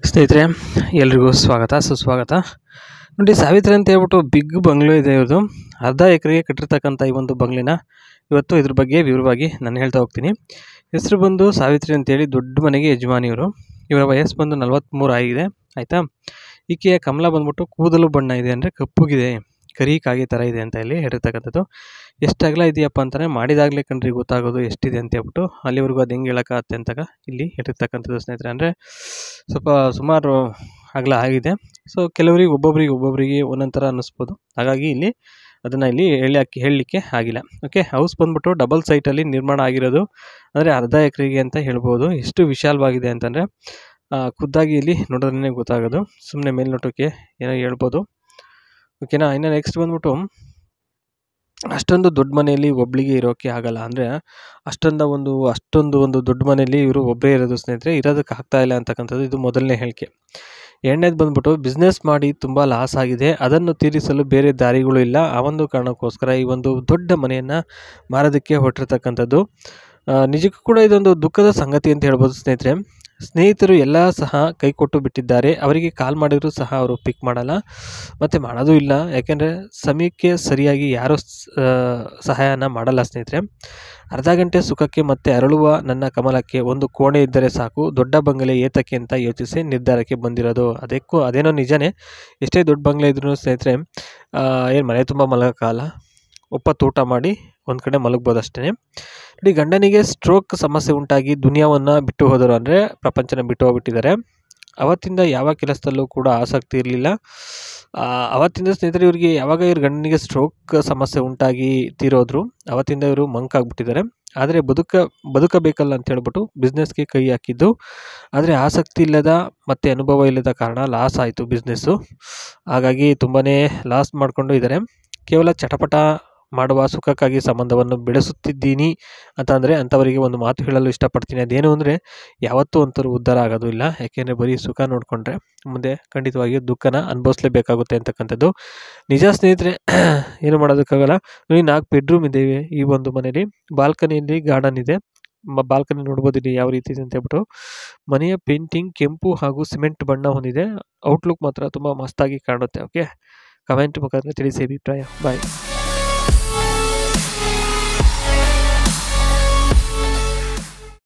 ಸ್ನೇಹಿತರೆ, ಎಲ್ರಿಗೂ ಸ್ವಾಗತ ಸುಸ್ವಾಗತ. ನೋಡಿ, ಸಾವಿತ್ರಿ ಅಂತ ಹೇಳ್ಬಿಟ್ಟು ಬಿಗ್ ಬಂಗ್ಲೋ ಇದೆ. ಇವ್ರದ್ದು ಅರ್ಧ ಎಕರೆಗೆ ಕಟ್ಟಿರ್ತಕ್ಕಂಥ ಈ ಒಂದು ಬಂಗ್ಲೆನ ಇವತ್ತು ಇದ್ರ ಬಗ್ಗೆ ವಿವರವಾಗಿ ನಾನು ಹೇಳ್ತಾ ಹೋಗ್ತೀನಿ. ಹೆಸರು ಬಂದು ಸಾವಿತ್ರಿ ಅಂತೇಳಿ, ದೊಡ್ಡ ಮನೆಗೆ ಯಜಮಾನಿಯವರು. ಇವರ ವಯಸ್ಸು ಬಂದು 43 ಆಗಿದೆ, ಆಯಿತಾ. ಈಕೆಯ ಕಮಲ ಬಂದ್ಬಿಟ್ಟು ಕೂದಲು ಬಣ್ಣ ಇದೆ, ಅಂದರೆ ಕಪ್ಪುಗಿದೆ, ಕರಿ ಕಾಗೆ ಥರ ಇದೆ ಅಂತ ಇಲ್ಲಿ ಹೇಳಿರ್ತಕ್ಕಂಥದ್ದು. ಎಷ್ಟು ಅಗಲ ಇದೆಯಪ್ಪ ಅಂತಲೇ ಮಾಡಿದಾಗಲೇ ಕಣ್ರಿ ಗೊತ್ತಾಗೋದು ಎಷ್ಟಿದೆ ಅಂತ ಹೇಳ್ಬಿಟ್ಟು. ಅಲ್ಲಿವರೆಗೂ ಅದು ಹೆಂಗೆ ಹೇಳೋಕ್ಕಾಗತ್ತೆ ಅಂತಗ ಇಲ್ಲಿ ಹೇಳಿರ್ತಕ್ಕಂಥದ್ದು ಸ್ನೇಹಿತರೆ. ಅಂದರೆ ಸ್ವಲ್ಪ ಸುಮಾರು ಅಗಲ ಆಗಿದೆ. ಸೊ ಕೆಲವರಿಗೆ ಒಬ್ಬೊಬ್ಬರಿಗೆ ಒಂದೊಂದು ಥರ ಅನ್ನಿಸ್ಬೋದು. ಹಾಗಾಗಿ ಇಲ್ಲಿ ಅದನ್ನು ಇಲ್ಲಿ ಹೇಳಲಿಕ್ಕೆ ಆಗಿಲ್ಲ. ಓಕೆ, ಹೌಸ್ ಬಂದ್ಬಿಟ್ಟು ಡಬಲ್ ಸೈಟಲ್ಲಿ ನಿರ್ಮಾಣ ಆಗಿರೋದು, ಅಂದರೆ ಅರ್ಧ ಎಕರೆಗೆ ಅಂತ ಹೇಳ್ಬೋದು. ಎಷ್ಟು ವಿಶಾಲವಾಗಿದೆ ಅಂತಂದರೆ ಖುದ್ದಾಗಿ ಇಲ್ಲಿ ನೋಡೋದ್ರೇ ಗೊತ್ತಾಗೋದು, ಸುಮ್ಮನೆ ಮೇಲ್ನೋಟಕ್ಕೆ ಏನೋ ಹೇಳ್ಬೋದು. ಓಕೆನಾ. ಇನ್ನು ನೆಕ್ಸ್ಟ್ ಬಂದ್ಬಿಟ್ಟು, ಅಷ್ಟೊಂದು ದೊಡ್ಡ ಮನೆಯಲ್ಲಿ ಒಬ್ಳಿಗೆ ಇರೋಕ್ಕೆ ಆಗಲ್ಲ. ಅಂದರೆ ಅಷ್ಟೊಂದು ಒಂದು ದೊಡ್ಡ ಮನೆಯಲ್ಲಿ ಇವರು ಒಬ್ಬರೇ ಇರೋದು ಸ್ನೇಹಿತರೆ, ಇರೋದಕ್ಕೆ ಆಗ್ತಾ ಇಲ್ಲ ಅಂತಕ್ಕಂಥದ್ದು ಇದು ಮೊದಲನೇ ಹೇಳಿಕೆ. ಎರಡನೇದು ಬಂದ್ಬಿಟ್ಟು, ಬಿಸ್ನೆಸ್ ಮಾಡಿ ತುಂಬ ಲಾಸ್ ಆಗಿದೆ, ಅದನ್ನು ತೀರಿಸಲು ಬೇರೆ ದಾರಿಗಳು ಇಲ್ಲ. ಆ ಒಂದು ಕಾರಣಕ್ಕೋಸ್ಕರ ಈ ಒಂದು ದೊಡ್ಡ ಮನೆಯನ್ನು ಮಾರೋದಕ್ಕೆ ಹೊರಟಿರ್ತಕ್ಕಂಥದ್ದು. ನಿಜಕ್ಕೂ ಕೂಡ ಇದೊಂದು ದುಃಖದ ಸಂಗತಿ ಅಂತ ಹೇಳ್ಬೋದು ಸ್ನೇಹಿತರೆ. ಸ್ನೇಹಿತರು ಎಲ್ಲ ಸಹ ಕೈ ಕೊಟ್ಟು ಬಿಟ್ಟಿದ್ದಾರೆ. ಅವರಿಗೆ ಕಾಲ್ ಮಾಡಿದರೂ ಸಹ ಅವರು ಪಿಕ್ ಮಾಡಲ್ಲ, ಮತ್ತು ಮಾಡೋದೂ ಇಲ್ಲ. ಯಾಕೆಂದರೆ ಸಮಯಕ್ಕೆ ಸರಿಯಾಗಿ ಯಾರೂ ಸಹಾಯನ ಮಾಡಲ್ಲ ಸ್ನೇಹಿತರೆ. ಅರ್ಧ ಗಂಟೆ ಸುಖಕ್ಕೆ ಮತ್ತು ಅರಳುವ ನನ್ನ ಕಮಲಕ್ಕೆ ಒಂದು ಕೋಣೆ ಇದ್ದರೆ ಸಾಕು, ದೊಡ್ಡ ಬಂಗಲೆ ಏತಕ್ಕೆ ಅಂತ ಯೋಚಿಸಿ ನಿರ್ಧಾರಕ್ಕೆ ಬಂದಿರೋದು. ಅದೇನೋ ನಿಜನೇ, ಎಷ್ಟೇ ದೊಡ್ಡ ಬಂಗಲೆ ಇದ್ರೂ ಸ್ನೇಹಿತರೆ ಏನು ಮನೆ ತುಂಬ ಮಲಗೋಕ್ಕಾಗಲ್ಲ. ಒಪ್ಪತ್ತು ಊಟ ಮಾಡಿ ಒಂದು ಕಡೆ ಮಲಗ್ಬೋದು ಅಷ್ಟೇ. ಇಡೀ ಗಂಡನಿಗೆ ಸ್ಟ್ರೋಕ್ ಸಮಸ್ಯೆ ಉಂಟಾಗಿ ದುನಿಯಾವನ್ನು ಬಿಟ್ಟು ಹೋದರು, ಅಂದರೆ ಪ್ರಪಂಚನ ಬಿಟ್ಟು ಹೋಗ್ಬಿಟ್ಟಿದ್ದಾರೆ. ಅವತ್ತಿಂದ ಯಾವ ಕೆಲಸದಲ್ಲೂ ಕೂಡ ಆಸಕ್ತಿ ಇರಲಿಲ್ಲ. ಅವತ್ತಿಂದ ಸ್ನೇಹಿತರೆ ಇವರಿಗೆ ಯಾವಾಗ ಇವ್ರ ಗಂಡನಿಗೆ ಸ್ಟ್ರೋಕ್ ಸಮಸ್ಯೆ ಉಂಟಾಗಿ ತೀರೋದ್ರು, ಅವತ್ತಿಂದ ಇವರು ಮಂಕಾಗ್ಬಿಟ್ಟಿದ್ದಾರೆ. ಆದರೆ ಬದುಕಬೇಕಲ್ಲ ಅಂತ ಹೇಳ್ಬಿಟ್ಟು ಬಿಸ್ನೆಸ್ಗೆ ಕೈ ಹಾಕಿದ್ದು. ಆದರೆ ಆಸಕ್ತಿ ಇಲ್ಲದ ಮತ್ತು ಅನುಭವ ಇಲ್ಲದ ಕಾರಣ ಲಾಸ್ ಆಯಿತು ಬಿಸ್ನೆಸ್ಸು. ಹಾಗಾಗಿ ತುಂಬಾ ಲಾಸ್ ಮಾಡಿಕೊಂಡು ಇದ್ದಾರೆ. ಕೇವಲ ಚಟಪಟ ಮಾಡುವ ಸುಖಕ್ಕಾಗಿ ಸಂಬಂಧವನ್ನು ಬೆಳೆಸುತ್ತಿದ್ದೀನಿ ಅಂತಂದರೆ ಅಂಥವರಿಗೆ ಒಂದು ಮಾತು ಹೇಳಲು ಇಷ್ಟಪಡ್ತೀನಿ. ಅದೇನು ಅಂದರೆ, ಯಾವತ್ತೂ ಒಂಥರ ಉದ್ಧಾರ ಆಗೋದು ಇಲ್ಲ. ಯಾಕೆಂದರೆ ಬರೀ ಸುಖ ನೋಡಿಕೊಂಡ್ರೆ ಮುಂದೆ ಖಂಡಿತವಾಗಿಯೂ ದುಃಖನ ಅನುಭವಿಸ್ಲೇಬೇಕಾಗುತ್ತೆ ಅಂತಕ್ಕಂಥದ್ದು ನಿಜ ಸ್ನೇಹಿತರೆ. ಏನು ಮಾಡೋದಕ್ಕಾಗಲ್ಲ. ನೋಡಿ, 4 ಬೆಡ್ರೂಮ್ ಇದ್ದೇವೆ ಈ ಒಂದು ಮನೇಲಿ. ಬಾಲ್ಕನಿಯಲ್ಲಿ ಗಾರ್ಡನ್ ಇದೆ. ಬಾಲ್ಕನಿ ನೋಡ್ಬೋದು ಇಲ್ಲಿ ಯಾವ ರೀತಿ ಇದೆ ಅಂತ ಹೇಳ್ಬಿಟ್ಟು. ಮನೆಯ ಪೇಂಟಿಂಗ್ ಕೆಂಪು ಹಾಗೂ ಸಿಮೆಂಟ್ ಬಣ್ಣ ಹೊಂದಿದೆ. ಔಟ್ಲುಕ್ ಮಾತ್ರ ತುಂಬ ಮಸ್ತಾಗಿ ಕಾಣುತ್ತೆ. ಓಕೆ, ಕಮೆಂಟ್ ಮುಖಾಂತರ ತಿಳಿಸಿ ಅಭಿಪ್ರಾಯ. ಬಾಯ್.